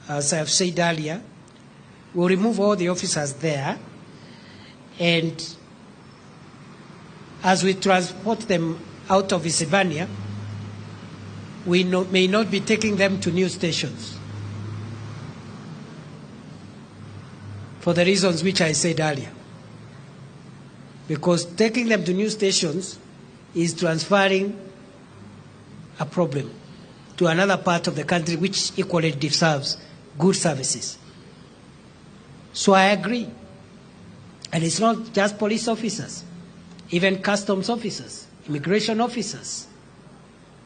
as I've said earlier, we'll remove all the officers there, and as we transport them out of Isebania, we may not be taking them to new stations for the reasons which I said earlier. Because taking them to new stations is transferring a problem to another part of the country which equally deserves good services. So I agree. And it's not just police officers, even customs officers, immigration officers.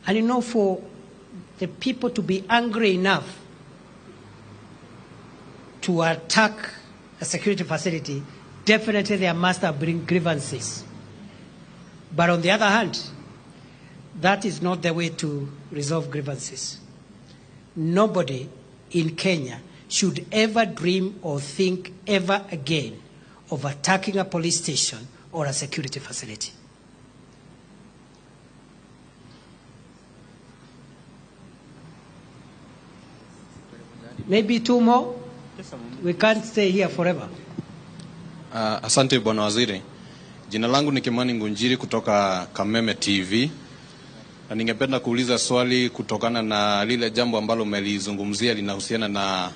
And you know, for the people to be angry enough to attack a security facility, definitely there must have been grievances. But on the other hand, that is not the way to resolve grievances. Nobody in Kenya should ever dream or think ever again of attacking a police station or a security facility. Maybe two more? We can't stay here forever. Asante Bwana Waziri. Jina langu ni Kimani Ngunjiri kutoka Kameme TV. Na ningependa kuuliza swali kutokana na lile jambo ambalo umelizungumzia linahusiana na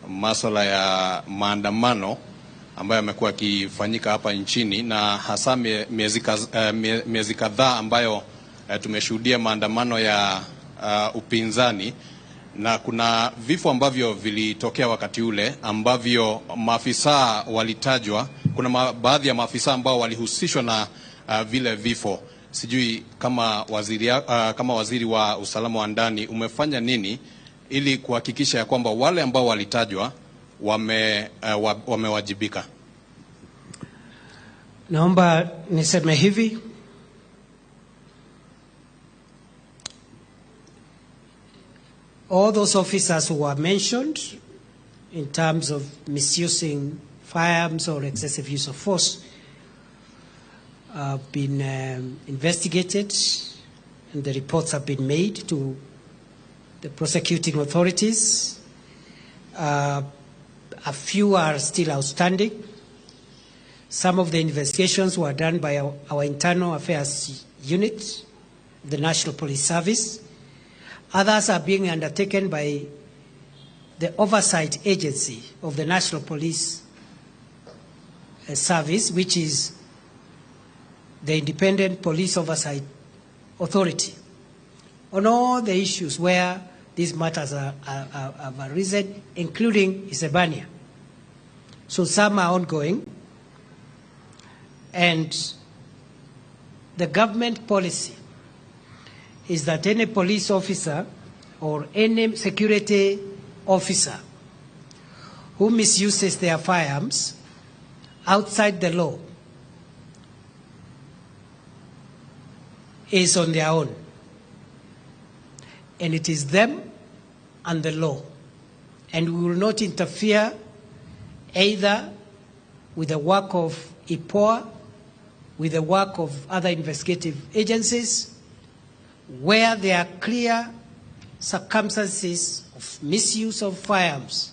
masuala ya maandamano ambayo yamekuwa yakifanyika hapa nchini, na hasa miezi kadhaa ambayo tumeshuhudia maandamano ya upinzani, na kuna vifo ambavyo vilitokea wakati ule ambavyo maafisa walitajwa. Kuna baadhi ya maafisa ambao walihusishwa na vile vifo. Sijui kama waziri wa usalama wa ndani umefanya nini ili kuhakikisha ya kwamba wale ambao walitajwa wamewajibika. Naomba niseme hivi. All those officers who were mentioned in terms of misusing firearms or excessive use of force have been investigated, and the reports have been made to the prosecuting authorities. A few are still outstanding. Some of the investigations were done by our internal affairs unit, the National Police Service. Others are being undertaken by the oversight agency of the National Police Service, which is the Independent Police Oversight Authority, on all the issues where these matters have arisen, including Isebania. So some are ongoing, and the government policy is that any police officer or any security officer who misuses their firearms outside the law is on their own. And it is them and the law. And we will not interfere either with the work of IPOA, with the work of other investigative agencies, where there are clear circumstances of misuse of firearms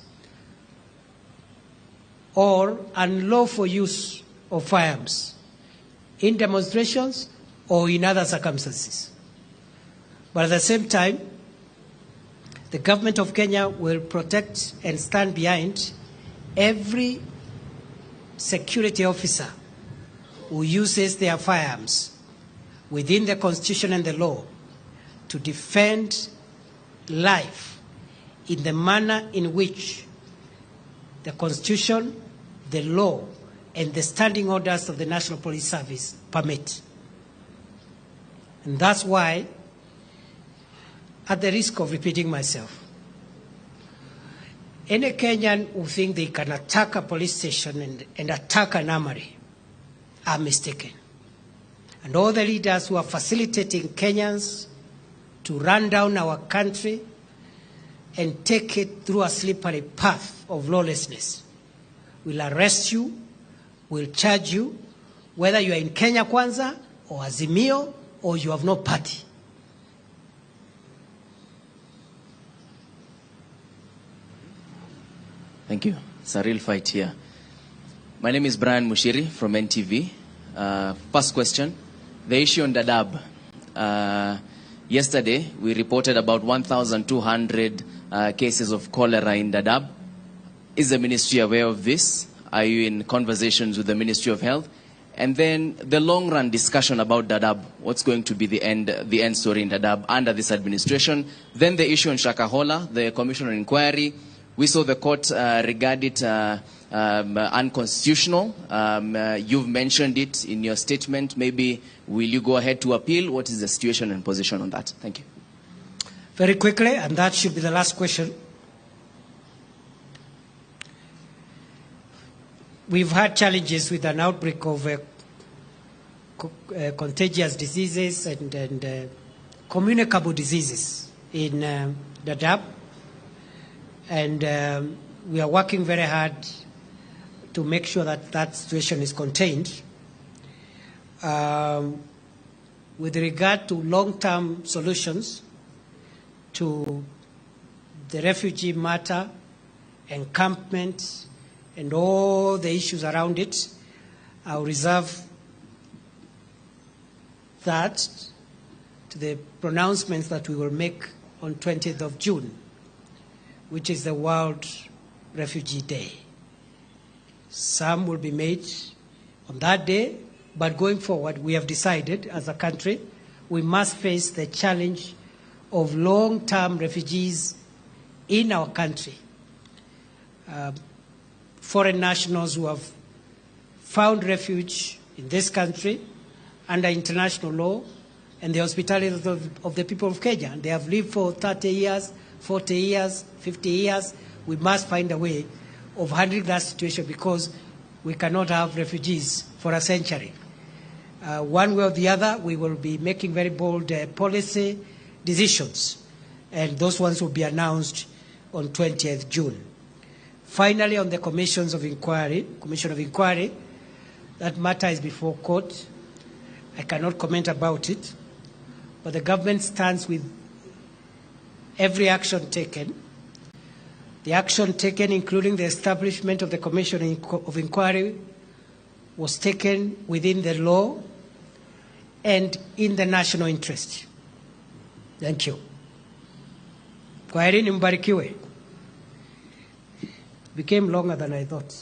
or unlawful use of firearms in demonstrations or in other circumstances. But at the same time, the government of Kenya will protect and stand behind every security officer who uses their firearms within the Constitution and the law to defend life in the manner in which the Constitution, the law, and the standing orders of the National Police Service permit. And that's why, at the risk of repeating myself, any Kenyan who think they can attack a police station and attack an armory are mistaken. And all the leaders who are facilitating Kenyans to run down our country and take it through a slippery path of lawlessness will arrest you, will charge you, whether you are in Kenya Kwanza or Azimio or you have no party. Thank you. It's a real fight here. My name is Brian Mushiri from NTV. First question, the issue on Dadaab. Yesterday, we reported about 1,200 cases of cholera in Dadaab. Is the ministry aware of this? Are you in conversations with the Ministry of Health? And then the long-run discussion about Dadaab, what's going to be the end story in Dadaab under this administration? Then the issue in Shakahola, the commission on inquiry. We saw the court regard it unconstitutional. You've mentioned it in your statement. Maybe will you go ahead to appeal? What is the situation and position on that? Thank you. Very quickly, and that should be the last question. We've had challenges with an outbreak of contagious diseases and communicable diseases in Dadaab. And we are working very hard to make sure that that situation is contained. With regard to long-term solutions to the refugee matter, encampment, and all the issues around it, I'll reserve that to the pronouncements that we will make on 20th of June, which is the World Refugee Day. Some will be made on that day, but going forward, we have decided as a country, we must face the challenge of long-term refugees in our country. Foreign nationals who have found refuge in this country under international law and the hospitality of the people of Kenya. And they have lived for 30 years, 40 years, 50 years. We must find a way of handling that situation because we cannot have refugees for a century. One way or the other, we will be making very bold policy decisions, and those ones will be announced on 20th June. Finally, on the Commission of Inquiry, that matter is before court. I cannot comment about it, but the government stands with every action taken. The action taken, including the establishment of the Commission of Inquiry, was taken within the law and in the national interest. Thank you. Kwaherini, mbarikiwe. Became longer than I thought.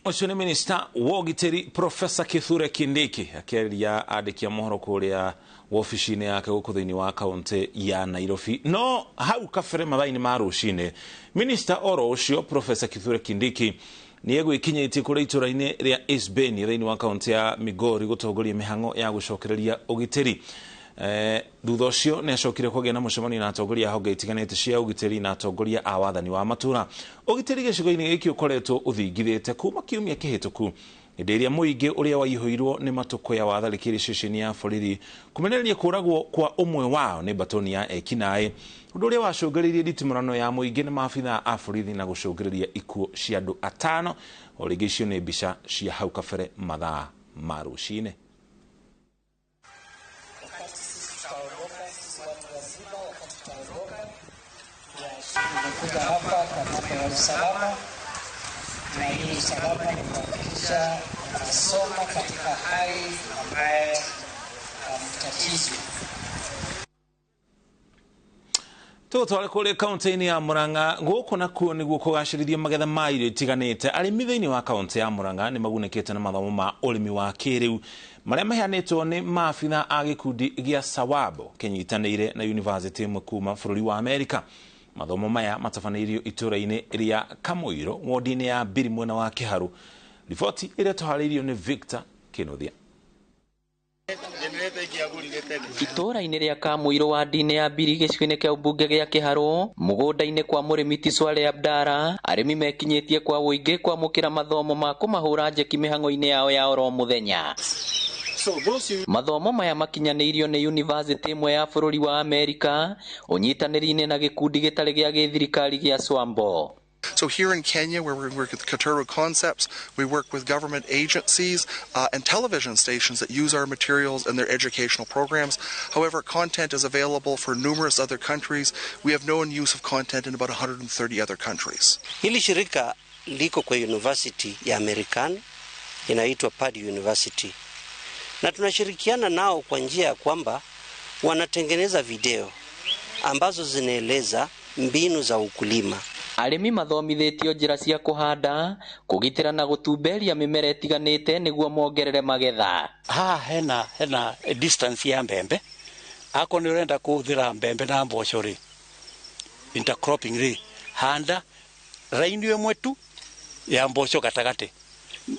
Ucio nĩ minista wa ũgitĩri Profesa Kithure Kindiki akĩaria andĩki a mohoro kũrĩa wabici-inĩ yake gũkũ thĩinĩ wa kaunti ya Nairobi. No hau kabere mathaa-inĩ ma rũcinĩ minista oro ũcio Profesa Kithure Kindiki nĩ egwĩkinyĩtie kũrĩa itũũra-inĩ rĩa Isbeni thĩinĩ wa kaunti ya Migori gũtongoria mĩhang'o ya gũcokereria ũgitĩri. Thutha ũcio nĩ acokire kũgĩa na mũcemanio na atongoria a honge itiganĩte cia ũgitĩri na atongoria a wathani wa matũũra. Ũgitĩri gĩcigo-inĩ gĩkĩ ũkoretwo ũthingithĩte kuma kiumia kĩhĩtũku hĩndĩ ĩrĩa mũingĩ ũrĩa waihũirwo nĩ matũkũ ya watharĩkĩire ceceni ya borithi kũmenereria kũragwo kwa ũmwe wao nĩ mbatoni ya ekinaĩ, ũndũ ũrĩa wacũngĩrĩirie nditimũrano ya mũingĩ nĩ maabithaa a borithi na gũcũngĩrĩria ikuũ cia andũ atano. O rĩngĩ icio nĩ mbica cia hau kabere mathaa ma rũcinĩ. Tumekuja hapa kwa mambo ya usalama, na hii usalama ni kuhakikisha tunasoma katika hali ambaye mtatizo. Tũtware kũrĩa kaunti-inĩ ya Murang'a gũkũ nakuo nĩguo kũgacĩrithia magetha ma irio itiganĩte. Arĩmi thĩinĩ wa kaunti ya Murang'a nĩ magunĩkĩte na mathomo ma ũrĩmi wa kĩrĩu marĩa maheanĩtwo nĩ maabithaa a gĩkundi gĩa Sawabo kĩnyitanĩire na yunivasĩtĩ ĩmwe kuma bũrũri wa Amerika. Mathomo maya matabanĩirio itũũra-inĩ rĩa Kamũirũ wodi-inĩ ya Mbiri mwena wa Kĩharũ. Riboti ĩrĩa tũharĩirio nĩ Victor Kĩnuthia. Itũũra-inĩ rĩa Kamũirũ wadi-inĩ ya Mbiri gĩcigo-inĩ kĩa ũmbunge gĩa Kĩharũ, mũgũnda-inĩ kwa mũrĩmi Tiswale Abdara, arĩmi mekinyĩtie kwa wũingĩ kwamũkĩra mathomo ma kũmahũra njeki mĩhang'o-inĩ yao ya oro mũthenya. Mathomo maya makinyanĩirio nĩ yunivasĩtĩ ĩmwe ya bũrũri wa Amerika ũnyitanĩri-inĩ na gĩkundi gĩtarĩ gĩa gĩthirikari gĩa Swambo. So here in Kenya, where we work with Katuru Concepts, we work with government agencies and television stations that use our materials in their educational programs. However, content is available for numerous other countries. We have known use of content in about 130 other countries. Hili shirika liko kwa university ya American, inaitwa Purdue University. Na tunashirikiana nao kwa njia ya kwamba wanatengeneza video ambazo zinaeleza mbinu za ukulima. Arimi mathomithĩtio njĩra cia kũhanda, kũgitĩra na gũtumberia mĩmera ĩtiganĩte nĩguo mongerere magetha. Hena distance ya mbembe. Ako nĩ urenda kũhũthĩra mbembe na mboco rĩ. Intercropping rĩ. Handa raini ĩmwe tu ya mboco gatagate.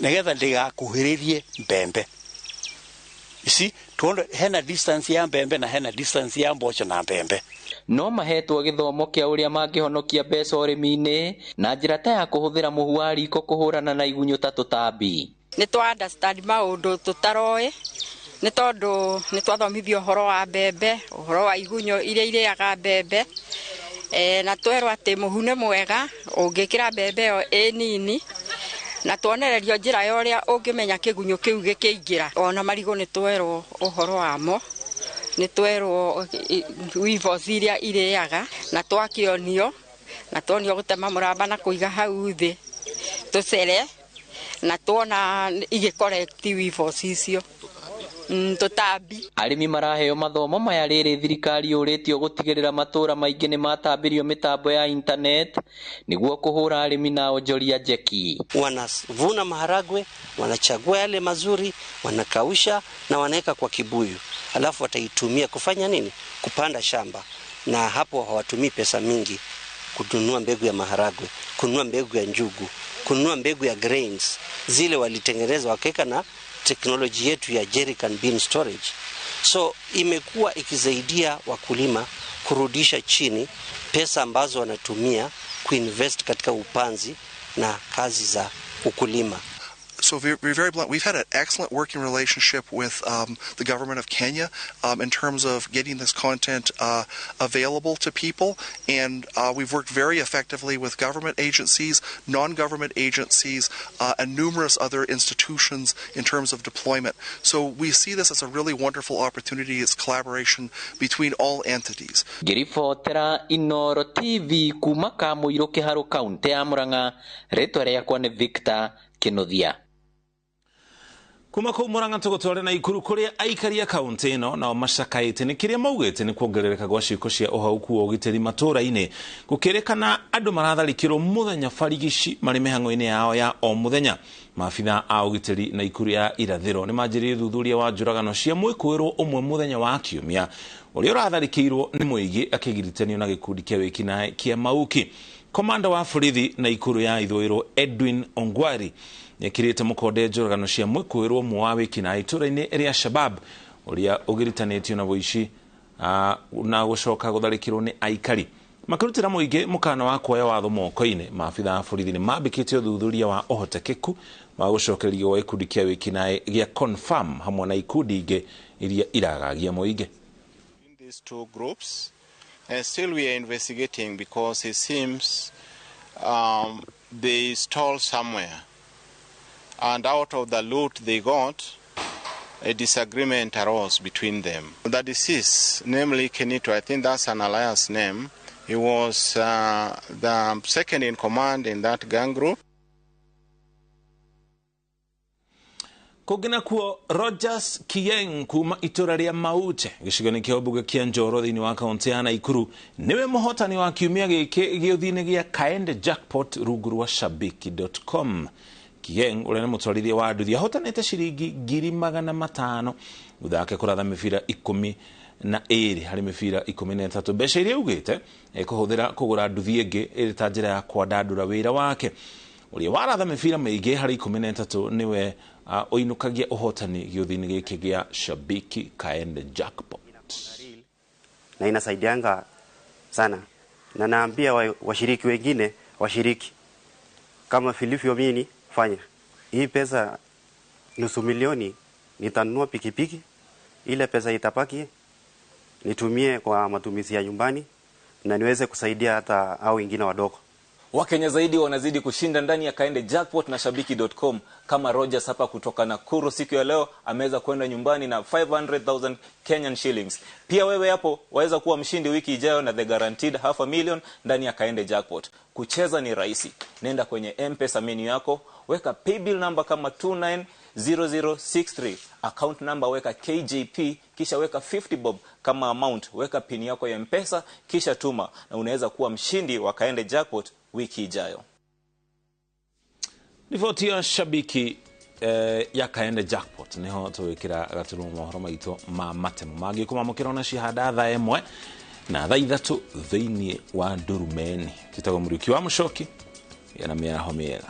Nĩgetha ndĩgakuhĩrĩrie mbembe. Isi hena distance ya mbembe na hena distance ya mboco na mbembe. No mahetwo gĩthomo kĩa ũrĩa mangĩhonokia mbeca ũrĩmi-inĩ na njĩra ta ya kũhũthĩra mũhu wa riko kũhũrana na igunyũ ta tũtambi. Nĩ twa understand maũndũ tũtaroĩ, nĩ tondũ nĩ twathomithio ũhoro wa mbembe, ũhoro wa igunyũ iria irĩaga mbembe, na twerwo atĩ mũhu nĩ mwega ũngĩkĩra mbembe ĩyo ĩ nini, na tuonererio njĩra ya ũrĩa ũngĩmenya kĩgunyũ kĩu gĩkĩingĩra. Ona marigũ nĩ twerwo ũhoro wamo, nĩ twerwo weevils iria irĩaga, na twakĩonio, na tuonio gũtema mũramba na kũiga hau thĩ tũcere, na tuona igĩcorrect weevils icio tũtambi. Arĩmi maraheo mathomo maya rĩrĩ thirikari yũrĩtio gũtigĩrĩra matũũra maingĩ nĩ matambĩrio mĩtambo ya internet nĩguo kũhũra arĩmi na onjoria njeki. Wanavuna maharagwe, wanachagua yale mazuri, wanakausha na wanaweka kwa kibuyu. Alafu wataitumia kufanya nini? Kupanda shamba. Na hapo hawatumii pesa mingi kununua mbegu ya maharagwe, kununua mbegu ya njugu, kununua mbegu ya grains. Zile walitengeneza wakaweka na teknolojia yetu ya jerrycan bean storage. So imekuwa ikisaidia wakulima kurudisha chini pesa ambazo wanatumia kuinvest katika upanzi na kazi za ukulima. So we're very blunt. We've had an excellent working relationship with the government of Kenya in terms of getting this content available to people, and we've worked very effectively with government agencies, non-government agencies, and numerous other institutions in terms of deployment. So we see this as a really wonderful opportunity. It's collaboration between all entities. Ngiribotera Inoro TV kuma Kamũirũ Kĩharũ kaunti ya Murang'a, rĩtwa rĩakwa nĩ Victor Kĩnuthia. Kuma kũu Murang'a tũgũtware na Ikuru kũrĩa aikari a kaunti ĩno nao macakaĩte nĩ kĩrĩa maugĩte nĩ kuongerereka gwa ciĩko cia ũhauku wa ũgitĩri matũũra-inĩ gũkĩrĩkana andũ maratharĩkĩrwo mũthenya barigici marĩ mĩhang'o-inĩ yao ya o mũthenya. Maabitha a ũgitĩri na Ikuru ya irathĩro nĩ manjĩrĩirie thuthuria wa njũragano cia mwĩkũĩrwo ũmwe mũthenya wa kiumia ũrĩa ũratharĩkĩirwo nĩ mũingĩ akĩgirithanio na gĩkundi kĩa wĩkinaĩ kĩa Mauki. Komanda wa borithi na Ikuru ya ithũĩro Edwin Ongwari nĩekĩrĩte mũkonde njũragano cia mwĩkũĩrwo ũmwe wa wĩkinaĩ itũũra-inĩ rĩa Shabab ũrĩa ũgiritanĩtio na woici na gũcoka gũtharĩkĩrwo nĩ aikari. Makĩrutĩra mũingĩ mũkana wa kuoya watho moko-inĩ, maabitha a borithi nĩ mambĩkĩte ũthuthuria wa ũhotekeku wa gũcokereria gwa gĩkundi kĩa wĩkinaĩ gĩa Confirm hamwe na ikundi ingĩ iria iragagia mũingĩ. These two groups, still we are investigating because it seems they stole somewhere. And out of the loot they got, a disagreement arose between them. The deceased, namely Kenito, I think that's an alias name, he was the second in command in that gang group. Kũngĩna kuo Rogers Kieng kuma itũra rĩa Mauche gĩcigo-inĩ kĩa ũmbunge kĩa Njoro thĩinĩ wa kaunti ya Nakuru nĩwe mũhotani wa kiumia gĩkĩ gĩũthi-inĩ gĩa Kaende Jackpot rungu rwa shabiki.com. Kieng ũrĩa nĩ mũtwarithia wa nduthi ahotanĩte ciringi 500,000 thutha wake kũratha mĩbira 12 harĩ mĩbira 13. Mbeca iria augĩte ekũhũthĩra kũgũra nduthi ĩngĩ ĩrĩ ta njĩra ya kwandandũra wĩra wake. Ũrĩa waratha mĩbira mĩingĩ harĩ 13 nĩwe ũinukagia ũhotani gĩũthi-inĩ gĩkĩ gĩa Shabiki Kaende Jackpot. Na inasaidianga sana, na naambia washiriki wengine washiriki kama Filifio mini fanya hii pesa 500,000 nitanunua pikipiki, ile pesa itapaki nitumie kwa matumizi ya nyumbani na niweze kusaidia hata hao wengine wadogo. Wakenya zaidi wanazidi kushinda ndani ya Kaende Jackpot na shabiki.com. Kama Rogers hapa kutoka Nakuru siku ya leo ameweza kwenda nyumbani na 500,000 Kenyan shillings. Pia wewe hapo waweza kuwa mshindi wiki ijayo na the guaranteed $500,000 ndani ya Kaende Jackpot. Kucheza ni rahisi. Nenda kwenye M-Pesa menu yako, weka paybill number kama 290063, account number weka KJP, kisha weka 50 bob kama amount, weka pin yako ya M-Pesa kisha tuma, na unaweza kuwa mshindi wa Kaende Jackpot wiki ijayo. Nivotia shabiki ya Kaende Jackpot niho tuwikira gaturumo mohoro maito ma Matemo magi kuma mukira na shihada tha emwe na tha ithatu thiini wa Ndurumeni titago muriki wa Mushoki yana mĩaraho mĩega.